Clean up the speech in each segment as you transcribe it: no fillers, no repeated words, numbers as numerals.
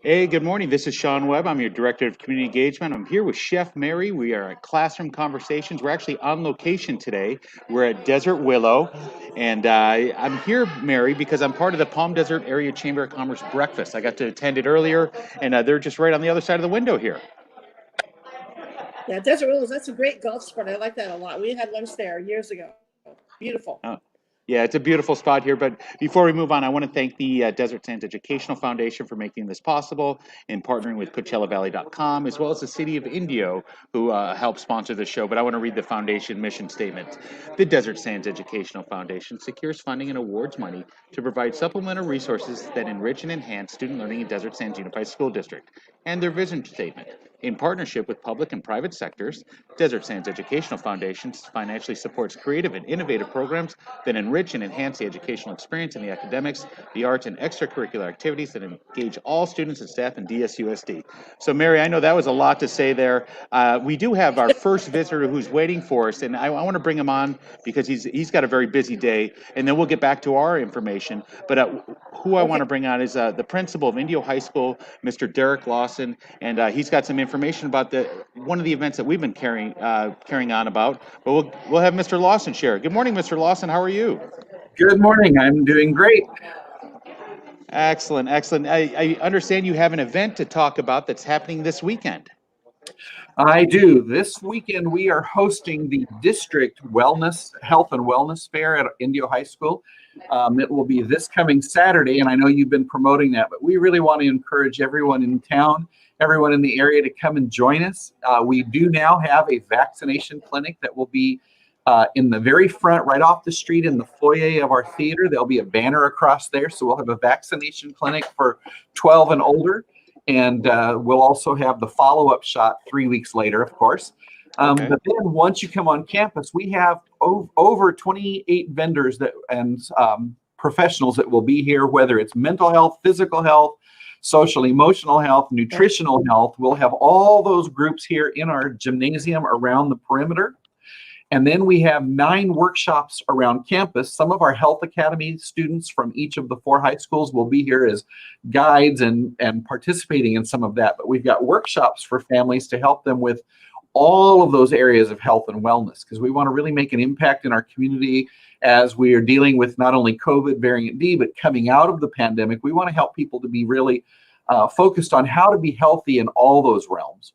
Hey, good morning. This is Sean Webb. I'm your Director of Community Engagement. I'm here with Chef Mary. We are at Classroom Conversations. We're actually on location today. We're at Desert Willow. And I'm here, Mary, because I'm part of the Palm Desert Area Chamber of Commerce breakfast. I got to attend it earlier, and they're just right on the other side of the window here. Yeah, Desert Willows, that's a great golf spot. I like that a lot. We had lunch there years ago. Beautiful. Yeah, it's a beautiful spot here. But before we move on, I want to thank the Desert Sands Educational Foundation for making this possible and partnering with CoachellaValley.com, as well as the City of Indio, who helped sponsor the show. But I want to read the foundation mission statement. The Desert Sands Educational Foundation secures funding and awards money to provide supplemental resources that enrich and enhance student learning in Desert Sands Unified School District. And their vision statement. In partnership with public and private sectors, Desert Sands Educational Foundation financially supports creative and innovative programs that enrich and enhance the educational experience in the academics, the arts, and extracurricular activities that engage all students and staff in DSUSD. So, Mary, I know that was a lot to say there. We do have our first visitor who's waiting for us, and I want to bring him on because he's got a very busy day, and then we'll get back to our information. But who I want to bring on is the principal of Indio High School, Mr. Derek Lawson, and he's got some information about one of the events that we've been carrying on about. But we'll have Mr. Lawson share. Good morning, Mr. Lawson. How are you? Good morning. I'm doing great. Excellent, excellent. I understand you have an event to talk about that's happening this weekend. I do. This weekend we are hosting the District Health and Wellness Fair at Indio High School. It will be this coming Saturday, and I know you've been promoting that, but we really want to encourage everyone in town, everyone in the area to come and join us. We do now have a vaccination clinic that will be in the very front, right off the street in the foyer of our theater. There'll be a banner across there. So we'll have a vaccination clinic for 12 and older. And we'll also have the follow-up shot 3 weeks later, of course. Okay. But then once you come on campus, we have over 28 vendors and professionals that will be here, whether it's mental health, physical health, social, emotional health, nutritional health. We'll have all those groups here in our gymnasium around the perimeter. And then we have 9 workshops around campus. Some of our Health Academy students from each of the 4 high schools will be here as guides and participating in some of that. But we've got workshops for families to help them with all of those areas of health and wellness, because we want to really make an impact in our community as we are dealing with not only COVID variant D, but coming out of the pandemic. We want to help people to be really focused on how to be healthy in all those realms.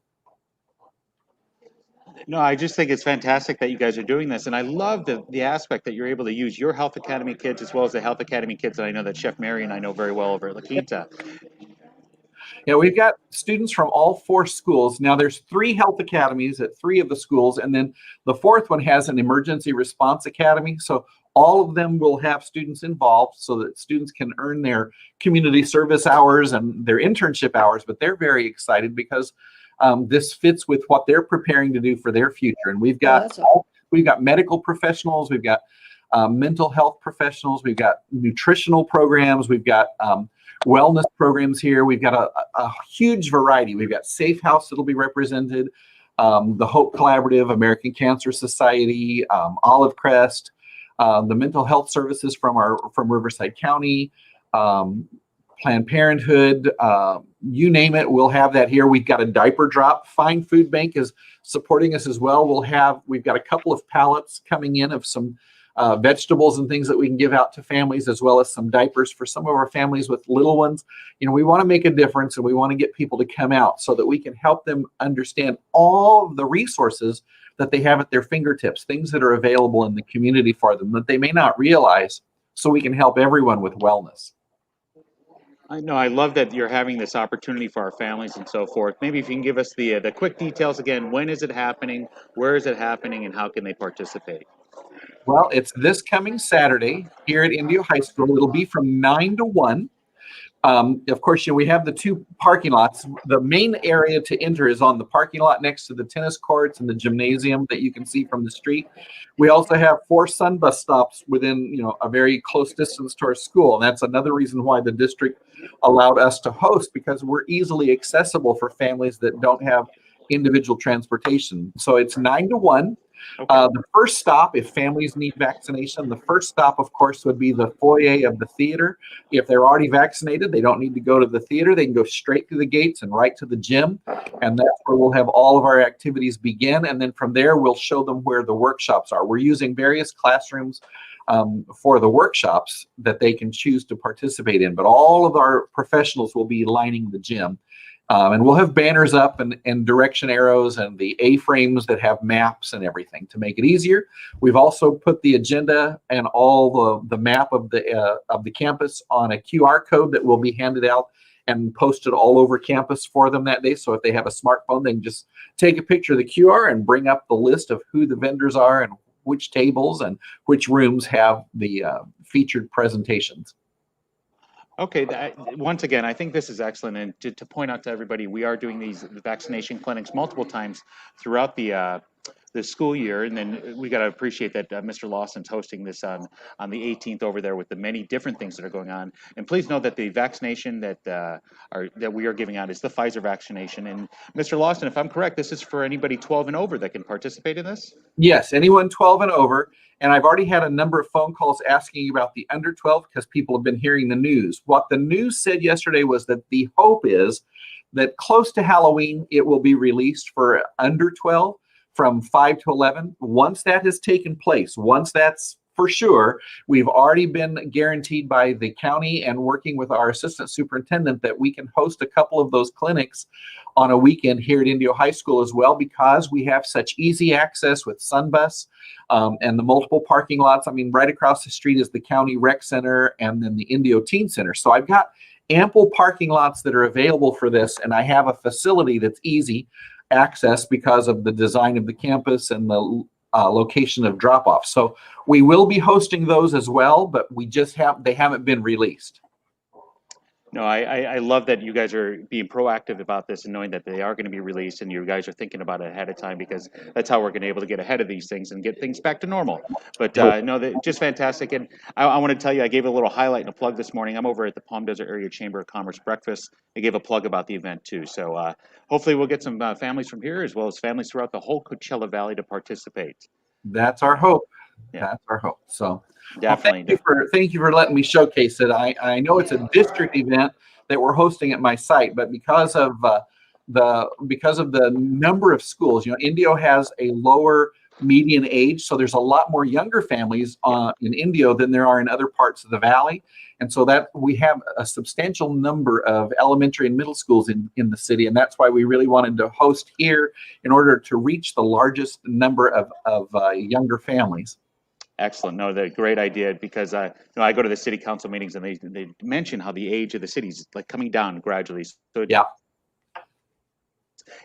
No, I just think it's fantastic that you guys are doing this. And I love the aspect that you're able to use your Health Academy kids as well as the Health Academy kids that I know that Chef Mary and I know very well over at La Quinta. Yeah, we've got students from all 4 schools. Now there's 3 health academies at 3 of the schools, and then the 4th one has an emergency response academy. So all of them will have students involved so that students can earn their community service hours and their internship hours. But they're very excited because this fits with what they're preparing to do for their future. And we've got medical professionals, we've got mental health professionals, we've got nutritional programs, we've got wellness programs here. We've got a huge variety. We've got Safe House that'll be represented, the Hope Collaborative, American Cancer Society, Olive Crest, the mental health services from Riverside County, Planned Parenthood, you name it, we'll have that here. We've got a diaper drop. Fine Food Bank is supporting us as well. We've got a couple of pallets coming in of some vegetables and things that we can give out to families, as well as some diapers for some of our families with little ones. You know, we want to make a difference, and we want to get people to come out so that we can help them understand all of the resources that they have at their fingertips, things that are available in the community for them that they may not realize, so we can help everyone with wellness. I know, I love that you're having this opportunity for our families and so forth. Maybe if you can give us the quick details again. When is it happening? Where is it happening? And how can they participate? Well, it's this coming Saturday here at Indio High School. It'll be from 9 to 1. Of course, we have the 2 parking lots. The main area to enter is on the parking lot next to the tennis courts and the gymnasium that you can see from the street. We also have 4 sun bus stops within, a very close distance to our school. And that's another reason why the district allowed us to host, because we're easily accessible for families that don't have individual transportation. So it's 9 to 1. Okay. The first stop, if families need vaccination, the first stop, of course, would be the foyer of the theater. If they're already vaccinated, they don't need to go to the theater. They can go straight through the gates and right to the gym. And that's where we'll have all of our activities begin. And then from there, we'll show them where the workshops are. We're using various classrooms for the workshops that they can choose to participate in. But all of our professionals will be lining the gym. And we'll have banners up and direction arrows and the A-frames that have maps and everything to make it easier. We've also put the agenda and all the map of the campus on a QR code that will be handed out and posted all over campus for them that day. So if they have a smartphone, they can just take a picture of the QR and bring up the list of who the vendors are and which tables and which rooms have the featured presentations. Okay, once again, I think this is excellent. And to point out to everybody, we are doing these vaccination clinics multiple times throughout the school year. And then we got to appreciate that Mr. Lawson's hosting this on the 18th over there with the many different things that are going on. And please know that the vaccination that we are giving out is the Pfizer vaccination. And Mr. Lawson, if I'm correct, this is for anybody 12 and over that can participate in this? Yes, anyone 12 and over. And I've already had a number of phone calls asking about the under 12 because people have been hearing the news. What the news said yesterday was that the hope is that close to Halloween, it will be released for under 12 from 5 to 11. Once that has taken place, once that's for sure, we've already been guaranteed by the county and working with our assistant superintendent that we can host a couple of those clinics on a weekend here at Indio High School as well, because we have such easy access with Sunbus and the multiple parking lots. I mean, right across the street is the county rec center and then the Indio Teen Center. So I've got ample parking lots that are available for this, and I have a facility that's easy access because of the design of the campus and the location of drop-off. So we will be hosting those as well, but they haven't been released. No, I love that you guys are being proactive about this and knowing that they are going to be released and you guys are thinking about it ahead of time, because that's how we're going to be able to get ahead of these things and get things back to normal. But no, just fantastic. And I want to tell you, I gave a little highlight and a plug this morning. I'm over at the Palm Desert Area Chamber of Commerce breakfast. I gave a plug about the event too. So hopefully we'll get some families from here as well as families throughout the whole Coachella Valley to participate. That's our hope. Yeah. That's our hope. So definitely. Well, thank you for letting me showcase it. I know it's a district event that we're hosting at my site, but because of the number of schools, Indio has a lower median age, so there's a lot more younger families in Indio than there are in other parts of the valley, and so that we have a substantial number of elementary and middle schools in the city, and that's why we really wanted to host here in order to reach the largest number of younger families. Excellent. No, the great idea, because I go to the city council meetings and they mention how the age of the city is like coming down gradually. So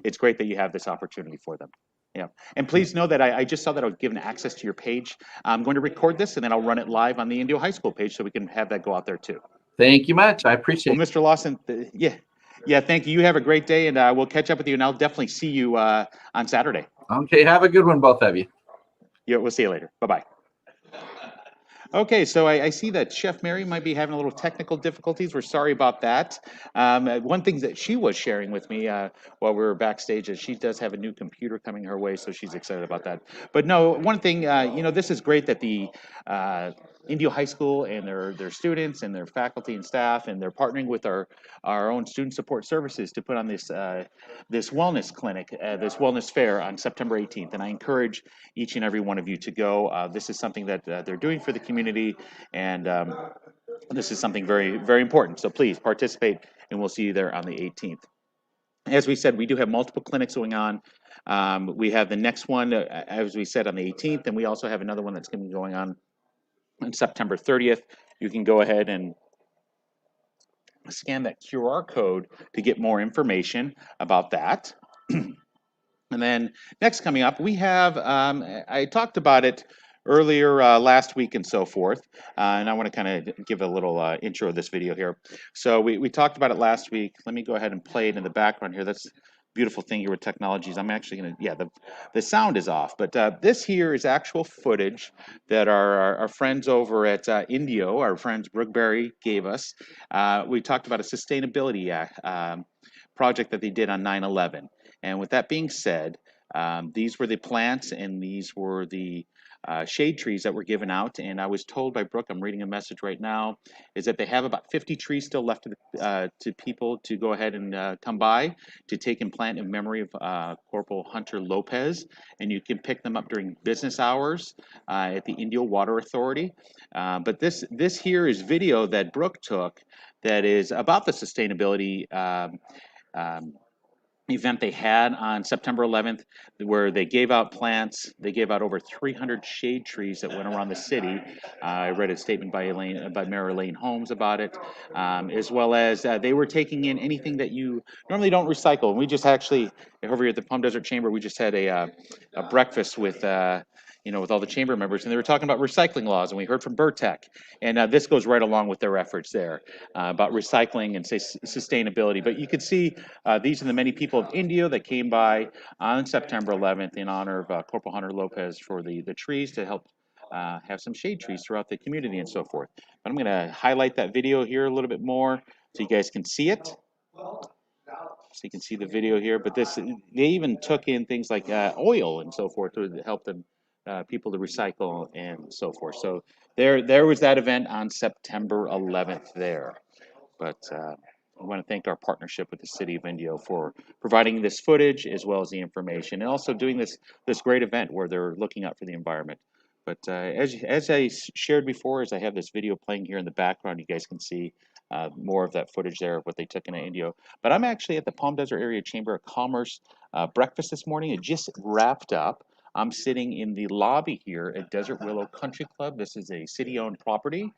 it's great that you have this opportunity for them. Yeah. And please know that I just saw that I was given access to your page. I'm going to record this and then I'll run it live on the Indio High School page so we can have that go out there too. Thank you much. I appreciate it. Well, Mr. Lawson, yeah, thank you. You have a great day, and we'll catch up with you, and I'll definitely see you on Saturday. Okay, have a good one, both of you. Yeah, we'll see you later. Bye-bye. Okay, so I see that Chef Mary might be having a little technical difficulties. We're sorry about that. One thing that she was sharing with me while we were backstage is she does have a new computer coming her way, so she's excited about that. But no, one thing, this is great that the Indio High School and their students and their faculty and staff, and they're partnering with our own student support services to put on this wellness clinic, this wellness fair on September 18th. And I encourage each and every one of you to go. This is something that they're doing for the community, and this is something very, very important. So please participate, and we'll see you there on the 18th. As we said, we do have multiple clinics going on. We have the next one, as we said, on the 18th, and we also have another one that's going to be going on September 30th. You can go ahead and scan that QR code to get more information about that. And then next coming up, we have, I talked about it earlier last week and so forth, and I want to kind of give a little intro of this video here. So we talked about it last week. Let me go ahead and play it in the background here. That's beautiful thing here with technologies. I'm actually going to, the sound is off, but this here is actual footage that our friends over at Indio, our friends Brookberry, gave us. We talked about a sustainability project that they did on 9/11. And with that being said, These were the plants and these were the shade trees that were given out. And I was told by Brooke, I'm reading a message right now, is that they have about 50 trees still left to people to go ahead and come by to take and plant in memory of Corporal Hunter Lopez. And you can pick them up during business hours at the Indio Water Authority. But this here is video that Brooke took that is about the sustainability um, event they had on September 11th, where they gave out plants. They gave out over 300 shade trees that went around the city. I read a statement by Mayor Elaine Holmes about it, as well as they were taking in anything that you normally don't recycle. And we just actually, over here at the Palm Desert Chamber, we just had a breakfast with with all the chamber members, and they were talking about recycling laws, and we heard from Burtech, and this goes right along with their efforts there about recycling and sustainability. But you could see these are the many people of Indio that came by on September 11th in honor of Corporal Hunter Lopez for the trees to help have some shade trees throughout the community and so forth. But I'm going to highlight that video here a little bit more so you guys can see it. So you can see the video here, but they even took in things like oil and so forth to help them people to recycle and so forth. So there was that event on September 11th there. But I want to thank our partnership with the City of Indio for providing this footage as well as the information, and also doing this great event where they're looking out for the environment. But as I shared before, as I have this video playing here in the background, you guys can see more of that footage there of what they took in Indio. But I'm actually at the Palm Desert Area Chamber of Commerce breakfast this morning. It just wrapped up. I'm sitting in the lobby here at Desert Willow Country Club. This is a city-owned property,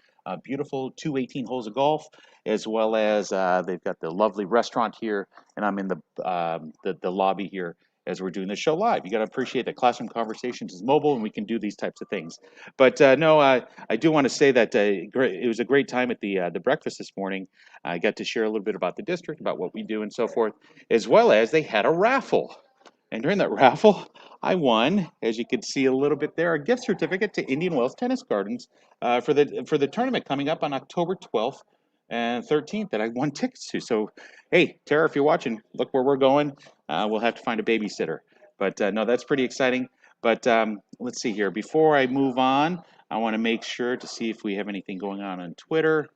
beautiful 218 holes of golf, as well as they've got the lovely restaurant here, and I'm in the lobby here as we're doing the show live. You got to appreciate that Classroom Conversations is mobile and we can do these types of things. But no, I do want to say that it was a great time at the breakfast this morning. I got to share a little bit about the district, about what we do and so forth, as well as they had a raffle. And during that raffle, I won, as you can see a little bit there, a gift certificate to Indian Wells Tennis Gardens for the tournament coming up on October 12th and 13th that I won tickets to. So, hey, Tara, if you're watching, look where we're going. We'll have to find a babysitter. But no, that's pretty exciting. But let's see here. Before I move on, I want to make sure to see if we have anything going on Twitter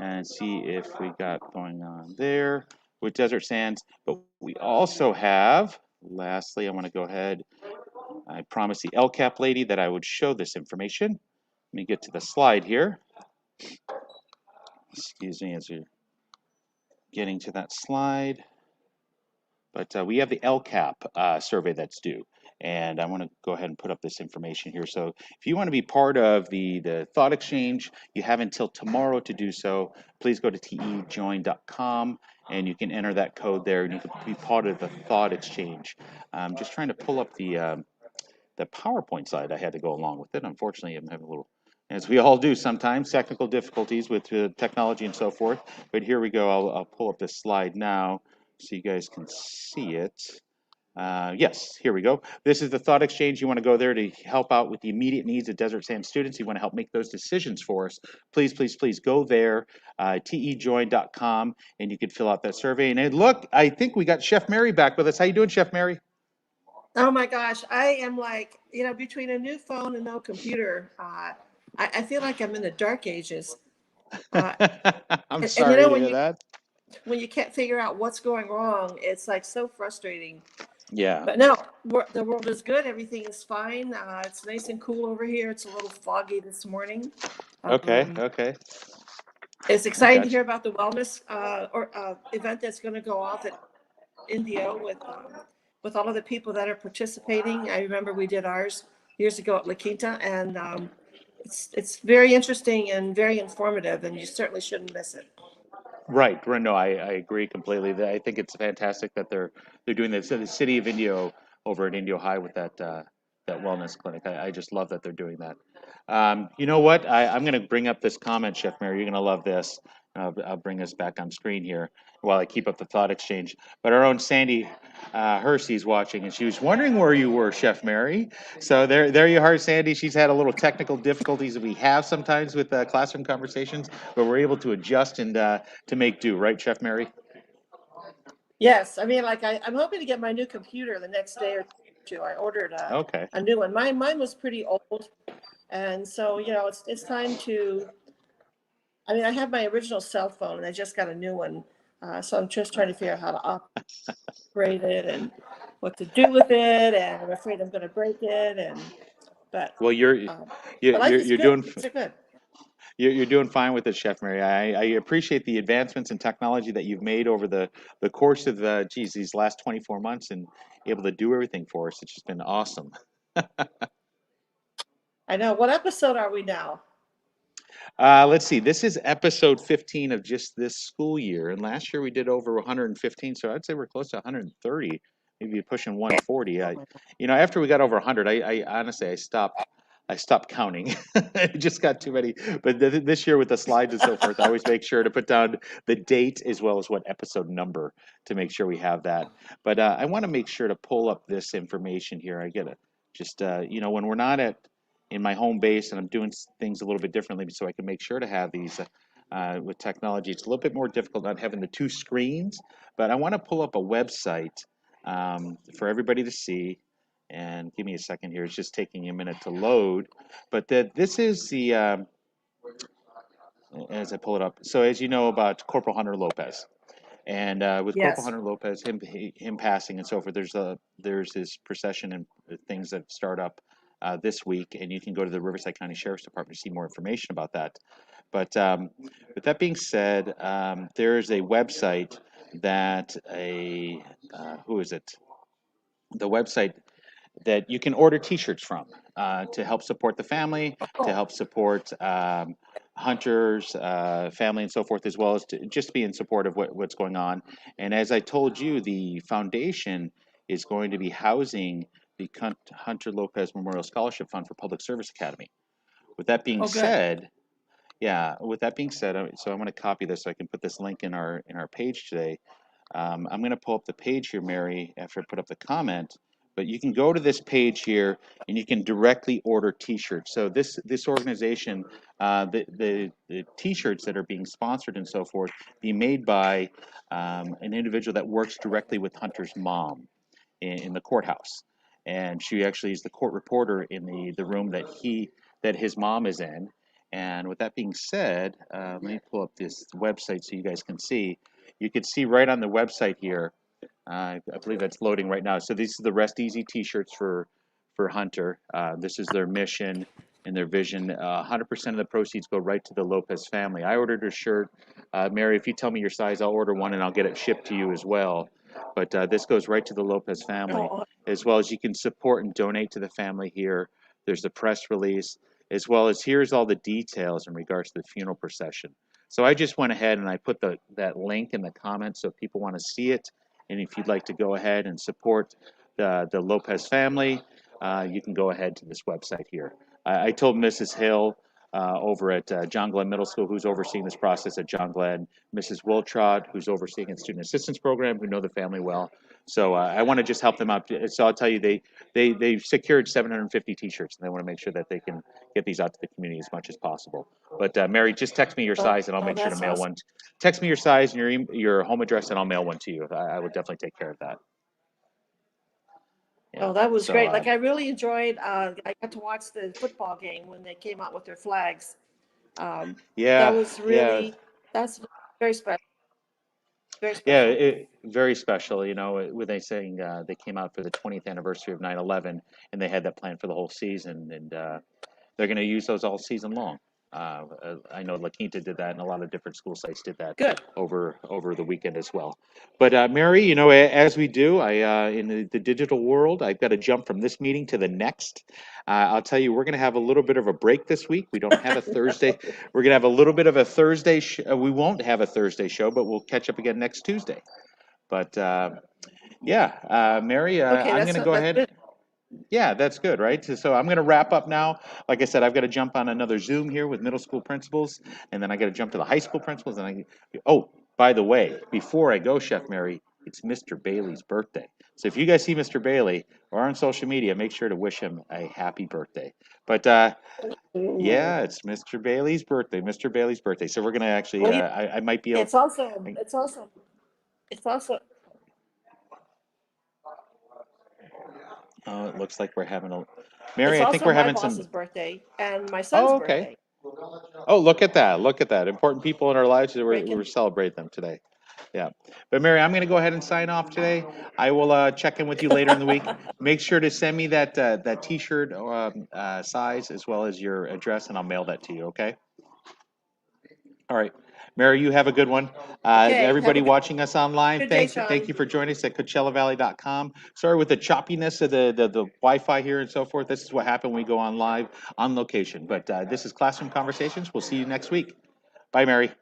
and see if we got going on there with Desert Sands. But we also have, lastly, I want to go ahead. I promised the LCAP lady that I would show this information. Let me get to the slide here. Excuse me as you're getting to that slide. But we have the LCAP survey that's due. And I want to go ahead and put up this information here. So if you want to be part of the thought exchange, you have until tomorrow to do so. Please go to tejoin.com and you can enter that code there and you can be part of the thought exchange. I'm just trying to pull up the PowerPoint slide. I had to go along with it. Unfortunately, I'm having a little, as we all do sometimes, technical difficulties with technology and so forth. But here we go. I'll pull up this slide now so you guys can see it. Yes, here we go. This is the thought exchange. You want to go there to help out with the immediate needs of Desert Sand students. You want to help make those decisions for us. Please, please, please go there, tejoin.com, and you can fill out that survey. And look, I think we got Chef Mary back with us. How you doing, Chef Mary? Oh my gosh, I am like, between a new phone and no computer, I feel like I'm in the dark ages. I'm sorry to hear that. When you can't figure out what's going wrong, it's like so frustrating. Yeah. But no, the world is good. Everything is fine. It's nice and cool over here. It's a little foggy this morning. Okay. Okay. It's exciting to hear about the wellness event that's going to go off at Indio with all of the people that are participating. I remember we did ours years ago at La Quinta, and it's very interesting and very informative, and you certainly shouldn't miss it. Right. No, I agree completely. I think it's fantastic that they're doing this. So the City of Indio over at Indio High with that wellness clinic. I just love that they're doing that. You know what? I'm going to bring up this comment, Chef Mary. You're going to love this. I'll bring us back on screen here while I keep up the thought exchange. But our own Sandy Hersey's watching, and she was wondering where you were, Chef Mary. So there you are, Sandy. She's had a little technical difficulties that we have sometimes with classroom conversations, but we're able to adjust and to make do, right, Chef Mary? Yes, I mean, like I'm hoping to get my new computer the next day or to. I ordered Okay. a new one. Mine was pretty old, and so it's time to. I mean, I have my original cell phone, and I just got a new one, so I'm just trying to figure out how to operate it and what to do with it, and I'm afraid I'm going to break it, but Well, life is you're good. doing Things are good. you're doing fine with it, Chef Mary. I appreciate the advancements in technology that you've made over the course of these last 24 months and able to do everything for us. It's just been awesome. I know. What episode are we now? Let's see. This is episode 15 of just this school year, and last year we did over 115. So I'd say we're close to 130, maybe pushing 140. Oh my After we got over 100, I honestly I stopped counting. It just got too many. But this year with the slides and so forth, I always make sure to put down the date as well as what episode number to make sure we have that. But I want to make sure to pull up this information here. I get it. Just when we're not in my home base and I'm doing things a little bit differently, so I can make sure to have these with technology. It's a little bit more difficult not having the two screens, but I want to pull up a website for everybody to see. And give me a second here. It's just taking a minute to load. But this is the, as I pull it up. So as you know about Corporal Hunter Lopez. And with Corporal Yes. Hunter Lopez, him passing and so forth, there's this procession and things that start up this week, and you can go to the Riverside County Sheriff's Department to see more information about that. But with that being said, there is a website that who is it? The website that you can order T-shirts from to help support the family, to help support hunters, family, and so forth, as well as to just be in support of what's going on. And as I told you, the foundation is going to be housing the Hunter Lopez Memorial Scholarship Fund for Public Service Academy. With that being said, so I'm going to copy this so I can put this link in our page today. I'm going to pull up the page here, Mary, after I put up the comment. But you can go to this page here, and you can directly order T-shirts. So this organization, the T-shirts that are being sponsored and so forth, be made by an individual that works directly with Hunter's mom in the courthouse, and she actually is the court reporter in the room that his mom is in. And with that being said, let me pull up this website so you guys can see. You can see right on the website here. I believe that's loading right now. So these are the Rest Easy T-shirts for Hunter. This is their mission and their vision. 100% of the proceeds go right to the Lopez family. I ordered a shirt. Mary, if you tell me your size, I'll order one and I'll get it shipped to you as well. But this goes right to the Lopez family, as well as you can support and donate to the family here. There's the press release, as well as here's all the details in regards to the funeral procession. So I just went ahead and I put that link in the comments so if people want to see it. And if you'd like to go ahead and support the Lopez family, you can go ahead to this website here. I told Mrs. Hill over at John Glenn Middle School, who's overseeing this process at John Glenn, Mrs. Wiltrod, who's overseeing the student assistance program, who know the family well. So I want to just help them out. So I'll tell you, they've secured 750 T-shirts, and they want to make sure that they can get these out to the community as much as possible. But Mary, just text me your size, and I'll make sure to mail one. Text me your size and your home address, and I'll mail one to you. I would definitely take care of that. Yeah. Oh, that was great. Like I really enjoyed, I got to watch the football game when they came out with their flags. That was really, that's very special. Very special. Yeah, very special. When they saying they came out for the 20th anniversary of 9/11, and they had that plan for the whole season, and they're going to use those all season long. I know La Quinta did that, and a lot of different school sites did that. Good. over the weekend as well. But Mary, as we do, in the digital world, I've got to jump from this meeting to the next. I'll tell you, we're going to have a little bit of a break this week. We don't have a Thursday. We're going to have a little bit of a Thursday. We won't have a Thursday show, but we'll catch up again next Tuesday. But Mary, Okay, I'm going to go ahead. Good. Yeah, that's good, right? So I'm going to wrap up now. Like I said, I've got to jump on another Zoom here with middle school principals, and then I got to jump to the high school principals. And by the way, before I go, Chef Mary, it's Mr. Bailey's birthday. So if you guys see Mr. Bailey or on social media, make sure to wish him a happy birthday. But yeah, it's Mr. Bailey's birthday. Mr. Bailey's birthday. So we're going to actually, I might be able. It's also. Oh, it looks like we're having a, Mary, It's I think also we're my having boss's some, birthday and my son's oh, okay. birthday. Oh, look at that. Look at that. Important people in our lives, we're Breaking. celebrating them today. Yeah. But Mary, I'm going to go ahead and sign off today. I will check in with you later in the week. Make sure to send me that T-shirt size as well as your address, and I'll mail that to you. Okay. All right. Mary, you have a good one. Okay, have Everybody a watching us online, good day, thank Sean. you for joining us at CoachellaValley.com. Sorry with the choppiness of the Wi-Fi here and so forth. This is what happened when we go on live on location. But this is Classroom Conversations. We'll see you next week. Bye, Mary.